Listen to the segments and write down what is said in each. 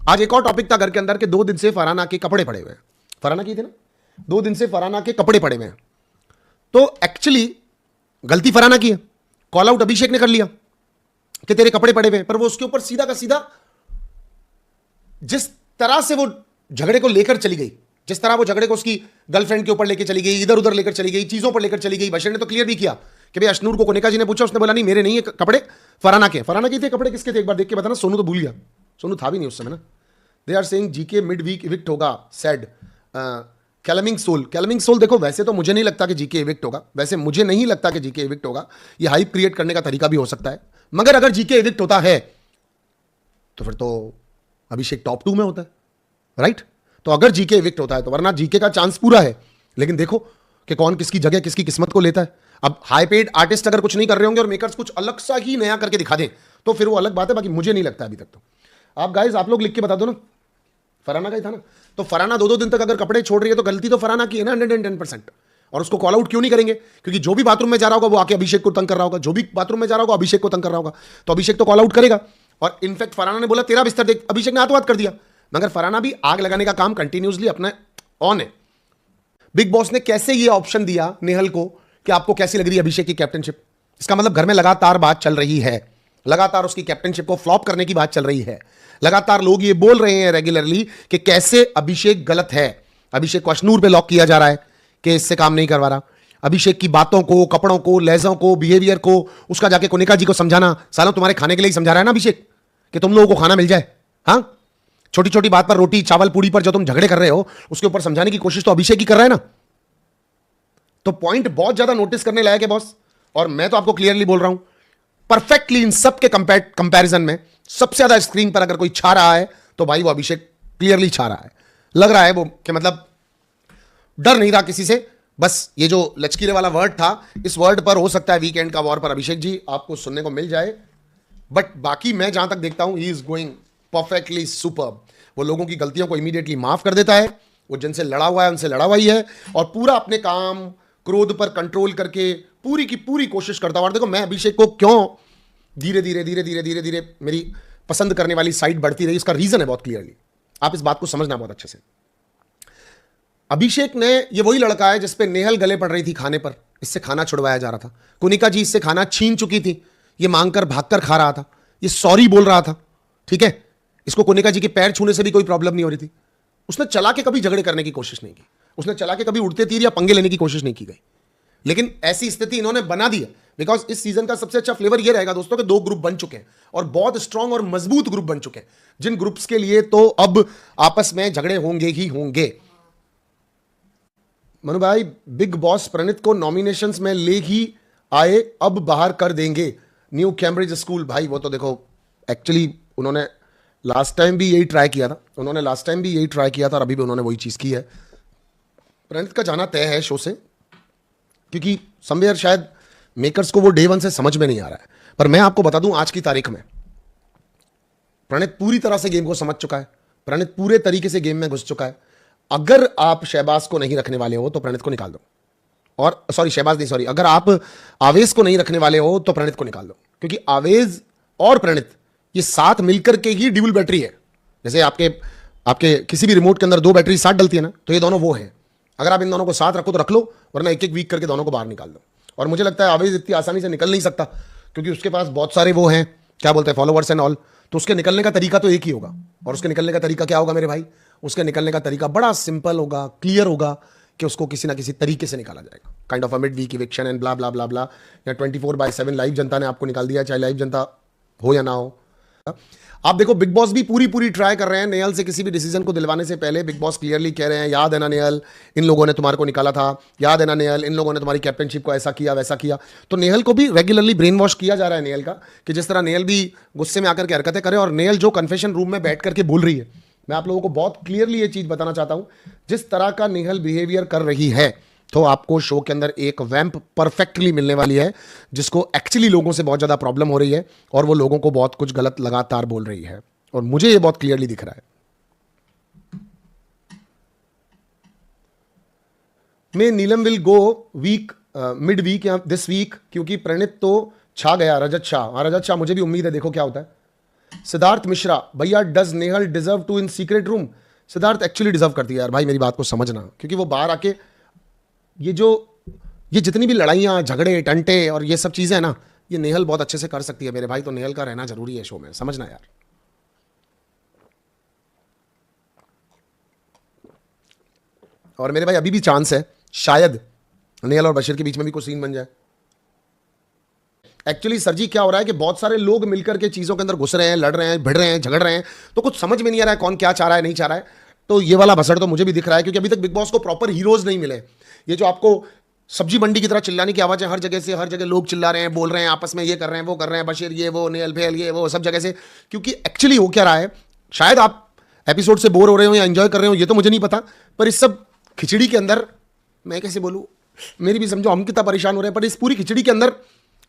आज एक और टॉपिक था घर के अंदर के 2 दिन से फरहाना के कपड़े पड़े हुए हैं। फरहाना की थे ना, 2 दिन से फरहाना के कपड़े पड़े हुए हैं। तो एक्चुअली गलती फरहाना की है, कॉल आउट अभिषेक ने कर लिया कि तेरे कपड़े पड़े हुए हैं, पर वो उसके ऊपर सीधा का सीधा जिस तरह से वो झगड़े को लेकर चली गई, जिस तरह वो झगड़े को उसकी गर्लफ्रेंड के ऊपर लेकर चली गई, इधर उधर लेकर चली गई, चीजों पर लेकर चली गई। बशीर ने तो क्लियर भी किया कि भाई अशनूर को कोनिका जी ने पूछा, उसने बोला नहीं मेरे नहीं है कपड़े, फरहाना के। फरहाना के थे कपड़े, किसके थे एक बार देख के बताना। सोनू तो भूल गया, सोनू था भी नहीं उस समय ना। They are saying GK mid week evict होगा, said calming soul. Calming soul देखो, वैसे तो मुझे नहीं लगता कि जीके इविक्ट होगा, वैसे मुझे नहीं लगता कि जीके इविक्ट होगा। ये हाइप क्रिएट करने का तरीका भी हो सकता है, मगर अगर जीके इविक्ट होता है तो फिर तो अभिषेक टॉप 2 में होता है, राइट। तो अगर जीके इविक्ट होता है तो, वरना जीके का चांस पूरा है। लेकिन देखो कि कौन किसकी जगह किसकी किस्मत को लेता है। अब हाई पेड आर्टिस्ट अगर कुछ नहीं कर रहे होंगे और मेकर्स कुछ अलग सा ही नया करके दिखा दें तो फिर वो अलग बात है, बाकी मुझे नहीं लगता अभी तक। तो आप गाइस आप लोग लिख के बता दो ना, फरहाना का ही था ना। तो फरहाना 2-2 दिन तक अगर कपड़े छोड़ रही है तो गलती तो फरहाना की है ना 110%। और उसको कॉल आउट क्यों नहीं करेंगे? क्योंकि जो भी बाथरूम में जा रहा होगा वो आके अभिषेक को तंग कर रहा होगा, जो भी बाथरूम में जा रहा होगा अभिषेक को तंग कर रहा होगा, तो अभिषेक तो कॉल आउट करेगा। और इनफैक्ट फरहाना ने बोला तेरा बिस्तर देख, अभिषेक ने हाथ बात कर दिया, मगर फरहाना भी आग लगाने का काम कंटिन्यूसली अपने ऑन है। बिग बॉस ने कैसे ये ऑप्शन दिया नेहल को कि आपको कैसी लग रही है अभिषेक की कैप्टनशिप? इसका मतलब घर में लगातार बात चल रही है, लगातार उसकी कैप्टनशिप को फ्लॉप करने की बात चल रही है, लगातार लोग ये बोल रहे हैं रेगुलरली कि कैसे अभिषेक गलत है। अभिषेक को अशनूर पे लॉक किया जा रहा है कि इससे काम नहीं करवा रहा। अभिषेक की बातों को, कपड़ों को, लहजों को, बिहेवियर को, उसका जाके कोनिका जी को समझाना, सालों तुम्हारे खाने के लिए ही समझा रहा है ना अभिषेक, कि तुम लोगों को खाना मिल जाए। हाँ, छोटी छोटी बात पर, रोटी चावल पूड़ी पर जो तुम झगड़े कर रहे हो उसके ऊपर समझाने की कोशिश तो अभिषेक ही कर रहा है ना। तो पॉइंट बहुत ज्यादा नोटिस करने लायक है बॉस। और मैं तो आपको क्लियरली बोल रहा हूं, परफेक्टली इन सब के कंपैरिजन में सबसे ज्यादा स्क्रीन पर अगर कोई छा रहा है तो भाई वो अभिषेक क्लियरली छा रहा है। लग रहा है वो कि मतलब डर नहीं रहा किसी से। बस ये जो लचकीले वाला वर्ड था, इस वर्ड पर हो सकता है वीकेंड का वॉर पर अभिषेक जी आपको सुनने को मिल जाए, बट बाकी मैं जहां तक देखता हूं he is going perfectly superb. वो लोगों की गलतियों को इमीडिएटली माफ कर देता है, वो जिनसे लड़ा हुआ है उनसे लड़ा हुआ ही है, और पूरा अपने काम क्रोध पर कंट्रोल करके पूरी की पूरी कोशिश करता हूं। और देखो मैं अभिषेक को क्यों धीरे धीरे धीरे धीरे धीरे धीरे मेरी पसंद करने वाली साइड बढ़ती रही, इसका रीजन है बहुत क्लियरली, आप इस बात को समझना बहुत अच्छे से। अभिषेक ने, ये वही लड़का है जिसपे नेहल गले पड़ रही थी खाने पर, इससे खाना छुड़वाया जा रहा था। कोनिका जी इससे खाना छीन चुकी थी, ये मांगकर भागकर खा रहा था, ये सॉरी बोल रहा था, ठीक है। इसको कोनिका जी के पैर छूने से भी कोई प्रॉब्लम नहीं हो रही थी। उसने चला के कभी झगड़े करने की कोशिश नहीं की, उसने चला के कभी उड़ते तीर या पंगे लेने की कोशिश नहीं की गई। लेकिन ऐसी स्थिति इन्होंने बना दी है बिकॉज इस सीजन का सबसे अच्छा फ्लेवर ये रहेगा दोस्तों कि 2 ग्रुप बन चुके हैं और बहुत स्ट्रांग और मजबूत ग्रुप बन चुके हैं, जिन ग्रुप्स के लिए तो अब आपस में झगड़े होंगे ही होंगे। मनु भाई, बिग बॉस प्रणीत को नॉमिनेशंस में ले ही आए, अब बाहर कर देंगे न्यू कैम्ब्रिज स्कूल। भाई वो तो देखो एक्चुअली उन्होंने लास्ट टाइम भी यही ट्राई किया था, और अभी भी उन्होंने वही चीज़ की है। प्रणीत का जाना तय है शो से, क्योंकि समवेयर शायद मेकर्स को वो डे 1 से समझ में नहीं आ रहा है। पर मैं आपको बता दूं आज की तारीख में प्रणीत पूरी तरह से गेम को समझ चुका है, प्रणीत पूरे तरीके से गेम में घुस चुका है। अगर आप शहबाज को नहीं रखने वाले हो तो प्रणीत को निकाल दो, और शहबाज नहीं, सॉरी, अगर आप आवेश को नहीं रखने वाले हो तो प्रणीत को निकाल दो, क्योंकि आवेश और प्रणीत ये साथ मिलकर के ही ड्यूल बैटरी है। जैसे आपके किसी भी रिमोट के अंदर 2 बैटरी साथ डलती है ना, तो ये दोनों वो हैं। अगर आप इन दोनों को साथ रखो तो रख लो, वरना एक एक वीक करके दोनों को बाहर निकाल दो। और मुझे लगता है आवेश इतनी आसानी से निकल नहीं सकता, क्योंकि उसके पास बहुत सारे वो हैं, क्या बोलते हैं, फॉलोवर्स एंड ऑल। तो उसके निकलने का तरीका तो एक ही होगा, और उसके निकलने का तरीका क्या होगा मेरे भाई? उसके निकलने का तरीका बड़ा सिंपल होगा, क्लियर होगा, कि उसको किसी ना किसी तरीके से निकाला जाएगा। Kind of a mid week eviction and blah blah blah blah, या 24/7 लाइव जनता ने आपको निकाल दिया, चाहे लाइव जनता हो या ना हो। आप देखो बिग बॉस भी पूरी ट्राई कर रहे हैं नेहल से किसी भी डिसीजन को दिलवाने से पहले। बिग बॉस क्लियरली कह रहे हैं, याद है ना नेहल, इन लोगों ने तुम्हारे को निकाला था, याद है ना नेहल, इन लोगों ने तुम्हारी कैप्टनशिप को ऐसा किया वैसा किया। तो नेहल को भी रेगुलरली ब्रेन वॉश किया जा रहा है नेहल का, कि जिस तरह नेहल भी गुस्से में आकर के हरकतें करे। और नेहल जो कन्फेशन रूम में बैठ करके बोल रही है, मैं आप लोगों को बहुत क्लियरली ये चीज बताना चाहता हूं, जिस तरह का नेहल बिहेवियर कर रही है, तो आपको शो के अंदर एक वैम्प परफेक्टली मिलने वाली है, जिसको एक्चुअली लोगों से बहुत ज़्यादा प्रॉब्लम हो रही है, और वो लोगों को बहुत कुछ गलत लगातार बोल रही है, और मुझे ये बहुत क्लियरली दिख रहा है। मैं Neelam will go week mid week या दिस वीक, क्योंकि प्रणीत तो छा गया। रजत शाह, हाँ रजत शाह, मुझे भी उम्मीद है, देखो क्या होता है। सिद्धार्थ मिश्रा, भैया does Nehal deserve to in secret room? Siddharth actually deserve करती है यार भाई, मेरी बात को समझना, क्योंकि वो बाहर आके ये जितनी भी लड़ाइयाँ झगड़े टंटे और ये सब चीज़ें हैं ना, ये नेहल बहुत अच्छे से कर सकती है मेरे भाई, तो नेहल का रहना जरूरी है शो में, समझना यार। और मेरे भाई अभी भी चांस है, शायद नेहल और बशीर के बीच में भी कोई सीन बन जाए। एक्चुअली सर जी क्या हो रहा है कि बहुत सारे लोग मिलकर के चीज़ों के अंदर घुस रहे हैं, लड़ रहे हैं, भिड़ रहे हैं, झगड़ रहे हैं, तो कुछ समझ में नहीं आ रहा है कौन क्या चाह रहा है, नहीं चाह रहा है। तो ये वाला भसड़ तो मुझे भी दिख रहा है, क्योंकि अभी तक बिग बॉस को प्रॉपर हीरोज नहीं मिले। ये जो आपको सब्जी मंडी की तरह चिल्लाने की आवाज़ है, हर जगह से, हर जगह लोग चिल्ला रहे हैं, बोल रहे हैं आपस में, ये कर रहे हैं, वो कर रहे हैं, बशीर ये वो, नेहल फेल ये वो, सब जगह से। क्योंकि एक्चुअली हो क्या रहा है, शायद आप एपिसोड से बोर हो रहे हो या एंजॉय कर रहे हो, ये तो मुझे नहीं पता, पर इस सब खिचड़ी के अंदर, मैं कैसे बोलूँ, मेरी भी समझो हम कितना परेशान हो रहे हैं, पर इस पूरी खिचड़ी के अंदर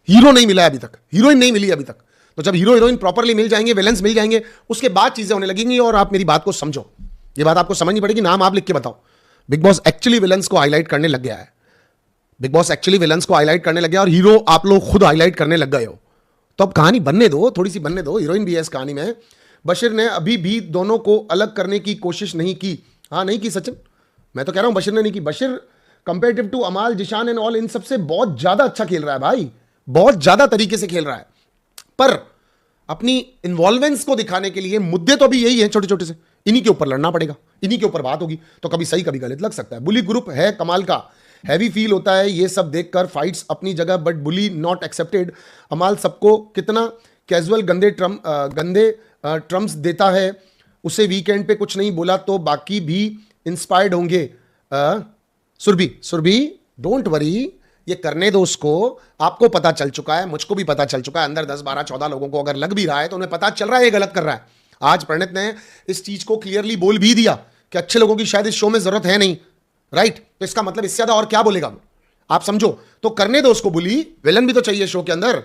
हीरो नहीं मिला है अभी तक, हीरोइन नहीं मिली अभी तक। तो जब हीरो हीरोइन प्रॉपरली मिल जाएंगे, विलेंस मिल जाएंगे, उसके बाद चीजें होने लगेंगी। और आप मेरी बात को समझो, ये बात आपको समझनी पड़ेगी, नाम आप लिख के बताओ। बिग बॉस एक्चुअली विलेंस को हाईलाइट करने लग गया है, बिग बॉस एक्चुअली विलेंस को हाईलाइट करने लग गया, और हीरो आप लोग खुद हाईलाइट करने लग गए हो। तो अब कहानी बनने दो, थोड़ी सी बनने दो, हीरोइन भी है इस कहानी में। बशीर ने अभी भी दोनों को अलग करने की कोशिश नहीं की। हाँ नहीं की सचिन, मैं तो कह रहा हूं बशीर ने नहीं की। बशीर कंपेरेटिव टू अमाल, जिशान एंड ऑल, इन सबसे बहुत ज्यादा अच्छा खेल रहा है भाई, बहुत ज्यादा तरीके से खेल रहा है। पर अपनी इन्वॉल्वेंस को दिखाने के लिए मुद्दे तो अभी यही है छोटे छोटे से, इन्हीं के ऊपर लड़ना पड़ेगा, इन्हीं के ऊपर बात होगी, तो कभी सही कभी गलत लग सकता है। बुली ग्रुप है कमाल का, हैवी फील होता है ये सब देखकर। फाइट्स अपनी जगह, बट बुली नॉट एक्सेप्टेड। अमाल सबको कितना कैजुअल गंदे ट्रम्स देता है, उसे वीकेंड पे कुछ नहीं बोला तो बाकी भी इंस्पायर्ड होंगे। सुरभि डोंट वरी, ये करने दो उसको, आपको पता चल चुका है, मुझको भी पता चल चुका है, अंदर 10 12 14 लोगों को अगर लग भी रहा है तो उन्हें पता चल रहा है ये गलत कर रहा है। आज प्रणीत ने इस चीज को क्लियरली बोल भी दिया कि अच्छे लोगों की शायद इस शो में जरूरत है नहीं, राइट? तो इसका मतलब इससे ज्यादा और क्या बोलेगा, आप समझो। तो करने दो उसको बुली, विलन भी तो चाहिए शो के अंदर।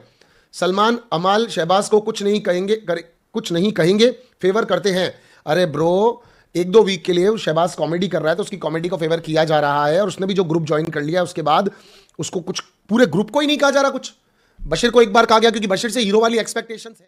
सलमान अमाल शहबाज को कुछ नहीं कहेंगे, फेवर करते हैं। अरे ब्रो, 1-2 वीक के लिए शहबाज कॉमेडी कर रहा है, तो उसकी कॉमेडी को फेवर किया जा रहा है, और उसने भी जो ग्रुप ज्वाइन कर लिया उसके बाद उसको कुछ, पूरे ग्रुप को ही नहीं कहा जा रहा कुछ। बशीर को एक बार कहा गया, क्योंकि बशीर से हीरो वाली एक्सपेक्टेशंस है।